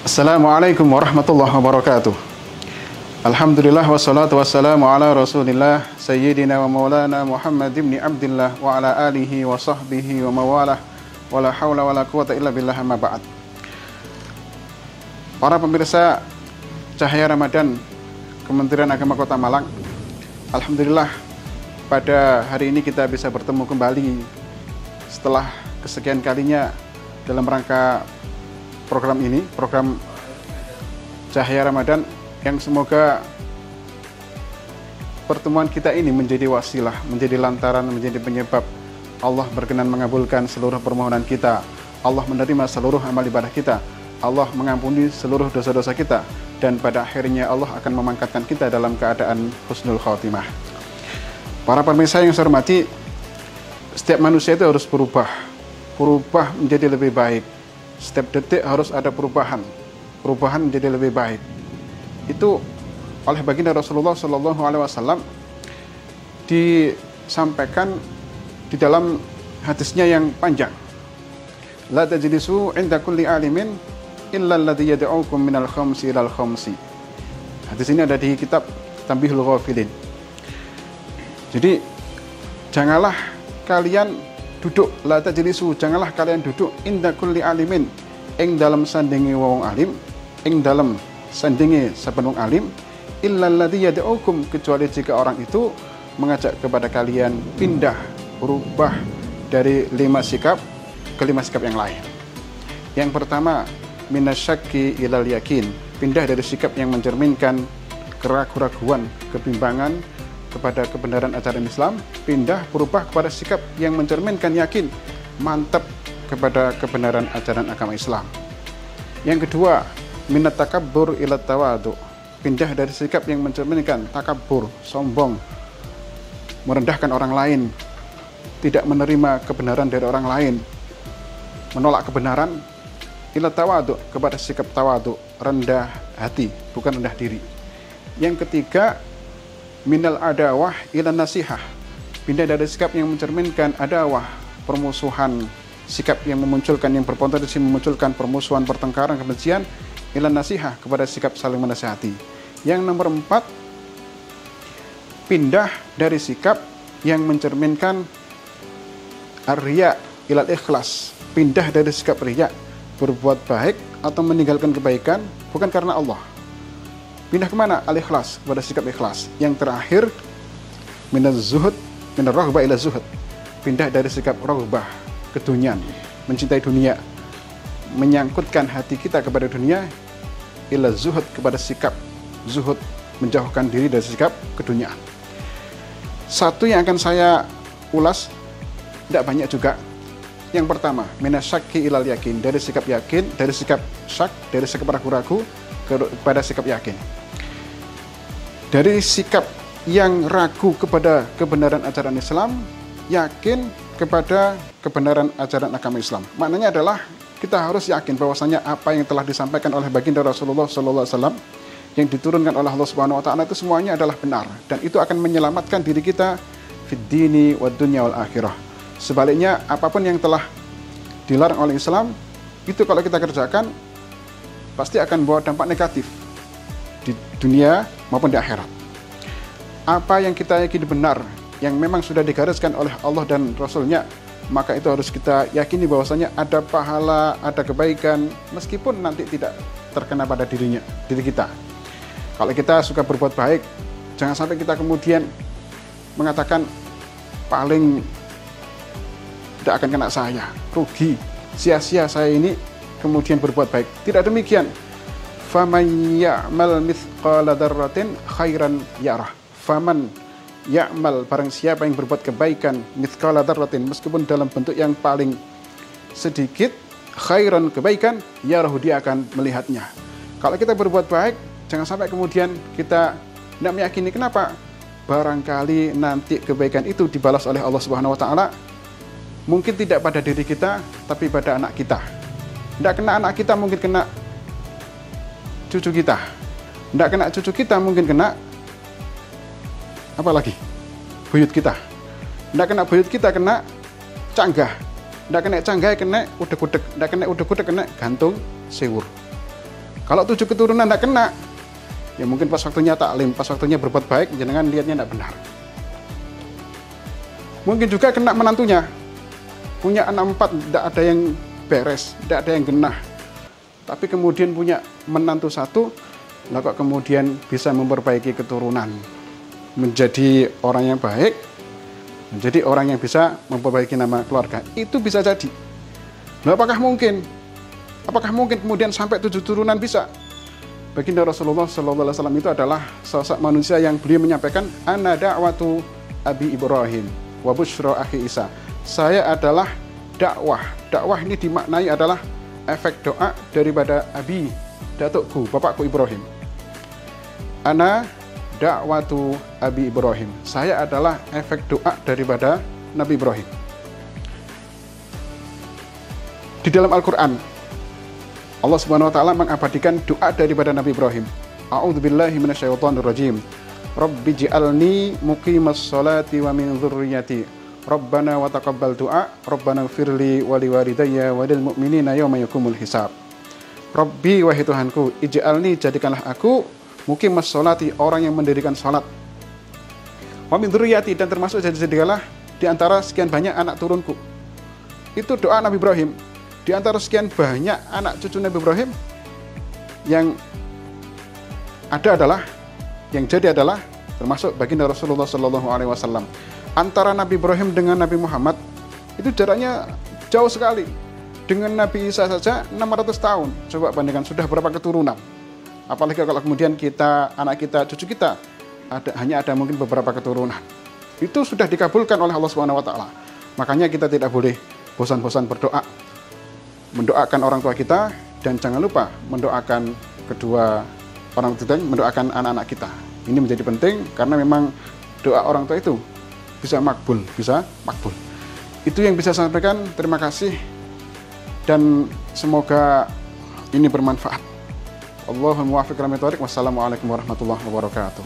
Assalamualaikum warahmatullahi wabarakatuh. Alhamdulillah wassalatu wassalamu ala rasulillah Sayyidina wa maulana Muhammad ibn Abdillah wa ala alihi wa sahbihi wa mawalah wa la hawla wa la quwata illa billah amma ba'd. Para pemirsa Cahaya Ramadan Kementerian Agama Kota Malang, alhamdulillah pada hari ini kita bisa bertemu kembali setelah kesekian kalinya dalam rangka program ini, program Cahaya Ramadan, yang semoga pertemuan kita ini menjadi wasilah, menjadi lantaran, menjadi penyebab Allah berkenan mengabulkan seluruh permohonan kita, Allah menerima seluruh amal ibadah kita, Allah mengampuni seluruh dosa-dosa kita, dan pada akhirnya Allah akan memangkatkan kita dalam keadaan husnul khatimah. Para pemirsa yang saya hormati, setiap manusia itu harus berubah menjadi lebih baik. Setiap detik harus ada perubahan menjadi lebih baik. Itu oleh baginda Rasulullah Shallallahu Alaihi Wasallam disampaikan di dalam hadisnya yang panjang. La tajlisu inda kulli alimin illa alladhi yad'ukum minal khamsi ilal khamsi. Hadis ini ada di kitab Tanbihul Ghafilin. Jadi janganlah kalian duduk, la tajlisu, janganlah kalian duduk inda kulli alimin, ing dalam sandingi wong alim, ing dalam sandingi saben wong alim, illa alladzi yad'ukum, kecuali jika orang itu mengajak kepada kalian pindah, berubah dari 5 sikap ke 5 sikap yang lain. Yang pertama, minasyakki ilal yakin, pindah dari sikap yang mencerminkan keraguan-raguan, kebimbangan kepada kebenaran ajaran Islam, pindah berubah kepada sikap yang mencerminkan yakin, mantap kepada kebenaran ajaran agama Islam. Yang kedua, minat takabbur ila tawadu, pindah dari sikap yang mencerminkan takabur, sombong, merendahkan orang lain, tidak menerima kebenaran dari orang lain, menolak kebenaran, ila tawadu, kepada sikap tawadu, rendah hati, bukan rendah diri. Yang ketiga, minal adawah ila nasihah, pindah dari sikap yang mencerminkan adawah, permusuhan, sikap yang memunculkan, yang berpotensi memunculkan permusuhan, pertengkaran, kebencian, ila nasihah, kepada sikap saling menasihati. Yang nomor 4, pindah dari sikap yang mencerminkan ar-riya ilal ikhlas, pindah dari sikap riya, berbuat baik atau meninggalkan kebaikan bukan karena Allah. Pindah kemana? Al-ikhlas, kepada sikap ikhlas. Yang terakhir, minaz zuhud, minar raghbah ila zuhud, pindah dari sikap raghbah, keduniaan, mencintai dunia, menyangkutkan hati kita kepada dunia, ila zuhud, kepada sikap zuhud, menjauhkan diri dari sikap keduniaan. Satu yang akan saya ulas, tidak banyak juga. Yang pertama, minasyakki ilal yakin, dari sikap yakin, dari sikap syak, dari sikap ragu-ragu kepada sikap yakin. Dari sikap yang ragu kepada kebenaran ajaran Islam, yakin kepada kebenaran ajaran agama Islam. Maknanya adalah kita harus yakin bahwasanya apa yang telah disampaikan oleh baginda Rasulullah SAW, yang diturunkan oleh Allah Subhanahu Wa Taala, itu semuanya adalah benar, dan itu akan menyelamatkan diri kita fid dini wad dunya wal akhirah. Sebaliknya, apapun yang telah dilarang oleh Islam, itu kalau kita kerjakan pasti akan membawa dampak negatif di dunia maupun di akhirat. Apa yang kita yakini benar, yang memang sudah digariskan oleh Allah dan Rasul-Nya, maka itu harus kita yakini bahwasanya ada pahala, ada kebaikan, meskipun nanti tidak terkena pada diri kita. Kalau kita suka berbuat baik, jangan sampai kita kemudian mengatakan paling tidak akan kena saya, rugi, sia-sia saya ini kemudian berbuat baik. Tidak demikian. Faman ya'mal mithqala dzarratin khairan yarah. Faman ya'mal, barang siapa yang berbuat kebaikan, mithqala dzarratin, meskipun dalam bentuk yang paling sedikit, khairan, kebaikan, yarahu, dia akan melihatnya. Kalau kita berbuat baik, jangan sampai kemudian kita tidak meyakini. Kenapa? Barangkali nanti kebaikan itu dibalas oleh Allah Subhanahu Wa Taala mungkin tidak pada diri kita, tapi pada anak kita. Tidak kena anak kita, mungkin kena cucu kita. Tidak kena cucu kita, mungkin kena apa lagi? Buyut kita. Tidak kena buyut kita, kena canggah. Tidak kena canggah, kena udek-udek. Tidak kena udek-udek, kena gantung sewur. Kalau 7 keturunan tidak kena, ya mungkin pas waktunya taklim, pas waktunya berbuat baik, jangan lihatnya tidak benar. Mungkin juga kena menantunya. Punya anak 4, tidak ada yang beres, tidak ada yang genah. Tapi kemudian punya menantu 1, lah kok kemudian bisa memperbaiki keturunan. Menjadi orang yang baik, menjadi orang yang bisa memperbaiki nama keluarga. Itu bisa jadi. Nah, apakah mungkin? Apakah mungkin kemudian sampai 7 turunan bisa? Baginda Rasulullah SAW itu adalah sosok manusia yang beliau menyampaikan, ana da'watu Abi Ibrahim wa busyra akhi Isa. Saya adalah dakwah. Dakwah ini dimaknai adalah efek doa daripada Abi, datukku, bapakku Ibrahim. Ana da'watu Abi Ibrahim. Saya adalah efek doa daripada Nabi Ibrahim. Di dalam Al-Quran, Allah Subhanahu wa taala mengabadikan doa daripada Nabi Ibrahim. A'udzubillahi minasyaitonirrajim. Rabbi ij'alni muqimas sholati wa min dzurriyyati. Rabbana wa taqabbal du'a. Rabbana ighfirli wa liwalidayya wa lil mu'minina yauma yaqumul hisab. Rabbi, wahai Tuhanku, ij'alni, jadikanlah aku muqimas sholati, orang yang mendirikan salat. Wa min dzurriyyati, dan termasuk jadikanlah di antara sekian banyak anak turunku. Itu doa Nabi Ibrahim. Di antara sekian banyak anak cucu Nabi Ibrahim, yang ada adalah, yang jadi adalah termasuk baginda Rasulullah SAW. Antara Nabi Ibrahim dengan Nabi Muhammad itu jaraknya jauh sekali. Dengan Nabi Isa saja 600 tahun. Coba bandingkan, sudah berapa keturunan? Apalagi kalau kemudian kita, anak kita, cucu kita hanya ada mungkin beberapa keturunan. Itu sudah dikabulkan oleh Allah Subhanahu wa taala. Makanya kita tidak boleh bosan-bosan berdoa. Mendoakan orang tua kita, dan jangan lupa mendoakan kedua orang tua, mendoakan anak-anak kita. Ini menjadi penting karena memang doa orang tua itu bisa makbul, bisa makbul. Itu yang bisa saya sampaikan. Terima kasih dan semoga ini bermanfaat. Allahumma muwaffiq. Wassalamualaikum warahmatullahi wabarakatuh.